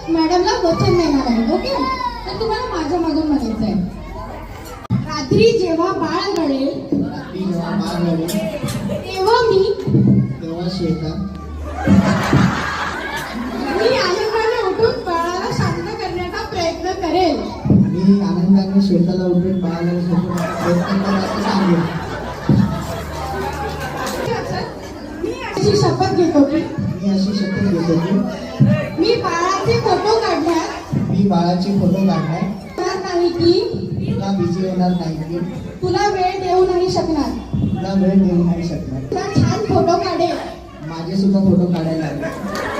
मॅडमला वचन देणार आहे. ओके, तर तुम्हाला माझ्या मागून म्हणायचं आहे. रात्री जेव्हा बाळ रडेल तेव्हा श्वेता मी आनंदाने उठून बाळाला शांत करण्याचा प्रयत्न करेल. मी आनंदाने श्वेताला उठून बाळाला प्रयत्न करायचं सांगेन. मी अशी शपथ घेतो की मी बाळाचे फोटो काढण्यात नाही की तुला बिझी होणार नाही की तुला वेळ देऊ नाही शकणार. तुला वेळ देऊ नाही शकणार. तुला छान फोटो काढेल. माझे सुद्धा फोटो काढायला लागले.